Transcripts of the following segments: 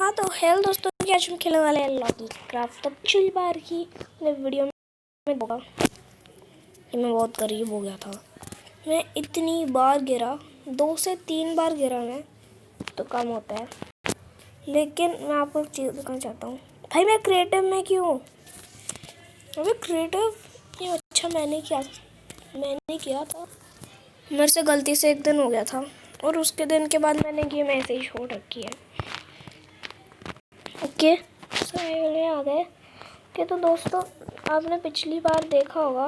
हाँ तो हेलो दोस्तों, कि आज हम खेलने वाले हैं लॉकी क्राफ्ट। तो पिछली बार की वीडियो में होगा कि मैं बहुत करीब हो गया था। मैं इतनी बार गिरा, 2 से 3 बार गिरा मैं, तो कम होता है। लेकिन मैं आपको एक चीज़ दिखाना चाहता हूँ। भाई मैं क्रिएटिव में क्यों? अबे क्रिएटिव ये अच्छा मैंने किया था। मेरे से गलती से एक दिन हो गया था और उसके दिन के बाद मैंने गेम ऐसे ही छोड़ रखी है। ओके सामने आ गए कि तो दोस्तों आपने पिछली बार देखा होगा।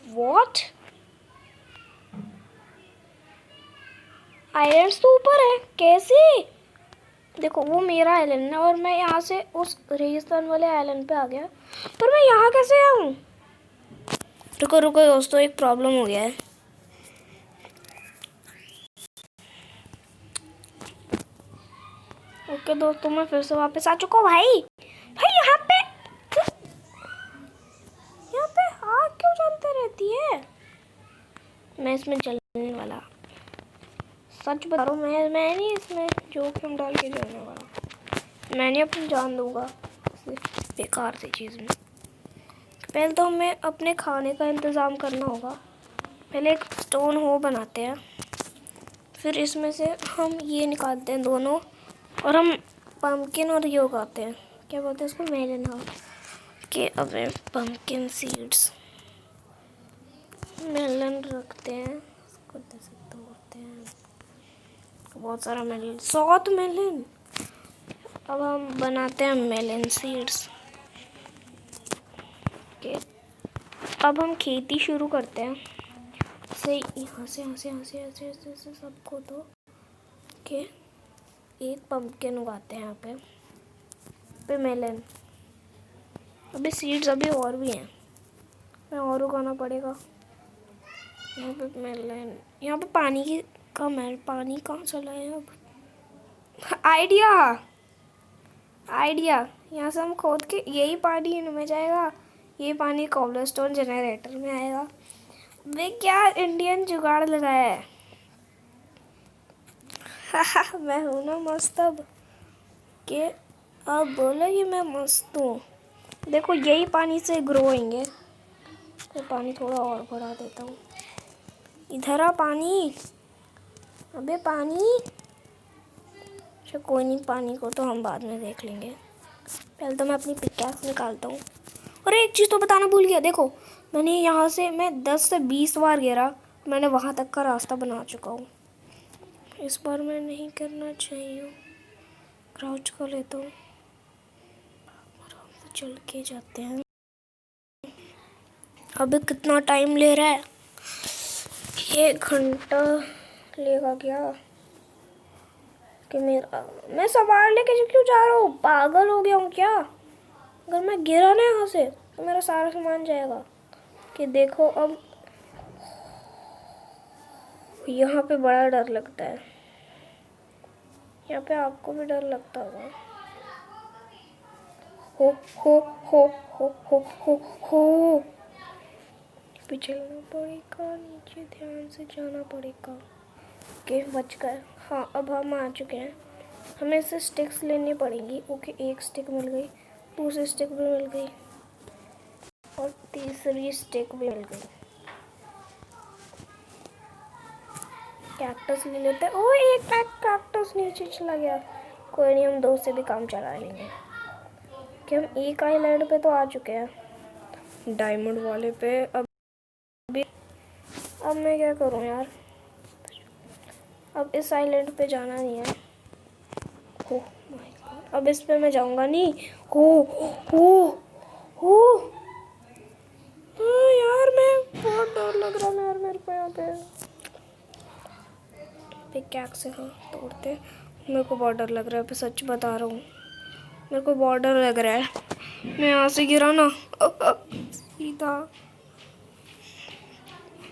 व्हाट? आइलैंड्स तो ऊपर है, कैसे? देखो वो मेरा आइलैंड है और मैं यहाँ से उस रेगिस्तान वाले आइलैंड पे आ गया, पर मैं यहाँ कैसे आऊँ? रुको रुको दोस्तों, एक प्रॉब्लम हो गया है। ओके दोस्तों, मैं फिर से वापस आ चुका हूँ। भाई यहाँ पे आग क्यों जलती रहती है? मैं इसमें जलने वाला, सच बता रहा हूँ, मैं नहीं इसमें जोखिम डाल के जाने वाला। मैं नहीं अपनी जान दूंगा बेकार सी चीज़ में। पहले तो हमें अपने खाने का इंतज़ाम करना होगा। पहले एक स्टोन हो बनाते हैं, फिर इसमें से हम ये निकालते हैं दोनों, और हम पम्पकिन और ये उगाते हैं। क्या बोलते हैं उसको? मेलन। हाँ कि अब पम्पकिन सीड्स मेलन रखते हैं, इसको दे सकते होते हैं बहुत सारा मेलन, 100 मेलन। अब हम बनाते हैं मेलन सीड्स के। अब हम खेती शुरू करते हैं से यहाँ से सबको तो के एक पंपकिन उगाते हैं यहाँ पे मेलन। अभी सीड्स अभी और भी हैं, मैं और उगाना पड़ेगा। यहाँ पे मेलन, यहाँ पे पानी की कम है। पानी कहाँ चला है अब? आइडिया यहाँ से हम खोद के यही पानी इनमें जाएगा, ये पानी कोबलस्टोन जनरेटर में आएगा। वे क्या इंडियन जुगाड़ लगाया है। मैं हूँ ना मस्त। अब के अब बोला कि मैं मस्त हूँ। देखो यही पानी से ग्रो होंगे, तो पानी थोड़ा और बढ़ा देता हूँ। इधर आ पानी। अबे पानी, अच्छा कोई नहीं, पानी को तो हम बाद में देख लेंगे। पहले तो मैं अपनी पिकैक्स निकालता हूँ। और एक चीज़ तो बताना भूल गया, देखो मैंने यहाँ से 10 से 20 बार गिरा, मैंने वहाँ तक का रास्ता बना चुका हूँ। इस बार मैं नहीं करना चाहिए। क्राउच कर लेता हूँ, आराम से चल के जाते हैं। अभी कितना टाइम ले रहा है? 1 घंटा लेगा क्या? कि मैं सवार लेके क्यों जा रहा हूँ? पागल हो गया हूँ क्या? अगर मैं गिरा ना यहाँ से तो मेरा सारा सामान जाएगा। कि देखो अब यहाँ पे बड़ा डर लगता है। यहाँ पे आपको भी डर लगता होगा। हो हो हो हो हो हो हो पिछलना पड़ेगा, नीचे ध्यान से जाना पड़ेगा। ओके बच गए। हाँ अब हम आ चुके हैं। हमें इससे स्टिक्स लेनी पड़ेंगी। ओके 1 स्टिक मिल गई, दूसरी स्टिक भी मिल गई और तीसरी स्टिक भी मिल गई। कैक्टस ले लेते हैं। ओ एक पैक कैक्टस नीचे चला गया। कोई नहीं, हम 2 से भी काम चला लेंगे कि हम एक आइलैंड पे तो आ चुके हैं, डायमंड वाले पे। अब मैं क्या करूं यार? अब इस आइलैंड पे जाना नहीं है। हो माय गॉड, अब इस पे मैं जाऊंगा नहीं। हो हो हो यार, मैं बहुत डर लग रहा है यार मेरे को। यहाँ पे पिकैक्स से हाँ तोड़ते। मेरे को बहुत डर लग रहा है, सच बता रहा हूँ, मेरे को बहुत डर लग रहा है। मैं यहाँ से गिरा ना सीधा,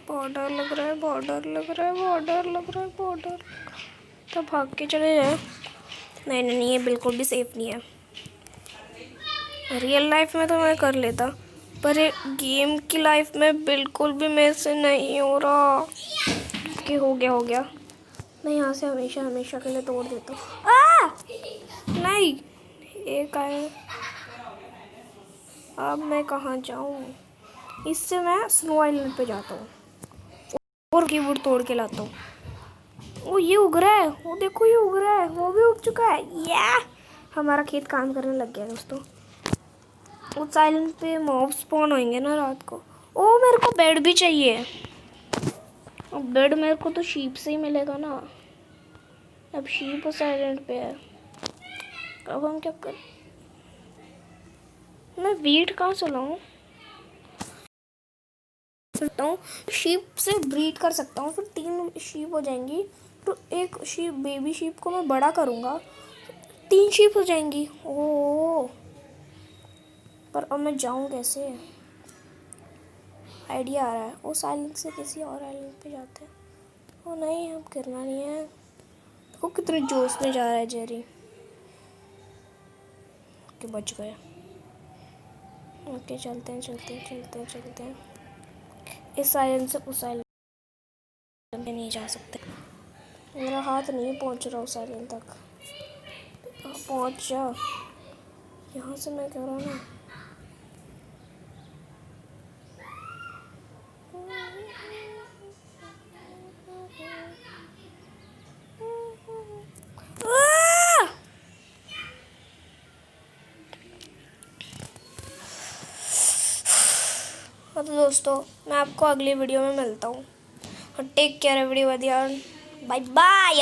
बहुत डर लग रहा है, बहुत डर लग रहा है, बहुत डर लग रहा है, बहुत डर। तो भाग के चले जाए। नहीं नहीं नहीं, ये बिल्कुल भी सेफ नहीं है। रियल लाइफ में तो मैं कर लेता, पर गेम की लाइफ में बिल्कुल भी मेरे से नहीं हो रहा। कि हो गया मैं यहाँ से हमेशा हमेशा के लिए तोड़ देता हूँ। आ नहीं, एक आया। अब मैं कहाँ जाऊँ? इससे मैं स्नो आइलैंड पे जाता हूँ और कीबोर्ड तोड़ के लाता हूँ। वो ये उग रहा है, वो देखो ये उग रहा है, वो भी उग चुका है। या हमारा खेत काम करने लग गया दोस्तों। उस आइलैंड पे मॉब स्पॉन होंगे ना रात को। ओ मेरे को बेड भी चाहिए। अब बेड मेरे को तो शीप से ही मिलेगा ना। अब शीप उस आइलैंड पे है। अब हम क्या कर, मैं वीट कहाँ से लाऊं? सकता हूँ शीप से ब्रीड कर सकता हूँ, फिर 3 शीप हो जाएंगी। तो एक शीप, बेबी शीप को मैं बड़ा करूँगा, 3 शीप हो जाएंगी। ओह, पर अब मैं जाऊँ कैसे? आइडिया आ रहा है, उस आइलैंड से किसी और आइलैंड पे जाते हैं। ओ नहीं, अब गिरना नहीं है। देखो कितने जोश में जा रहा है जेरी। ओके बच गया। ओके चलते हैं चलते हैं चलते हैं चलते हैं। इस आइलैंड से उस आइलैंड पे नहीं जा सकते। मेरा हाथ नहीं पहुंच रहा उस आइलैंड तक। पहुंच जा, यहाँ से मैं कह रहा हूँ ना। तो दोस्तों मैं आपको अगली वीडियो में मिलता हूँ। Take care everyone, bye bye.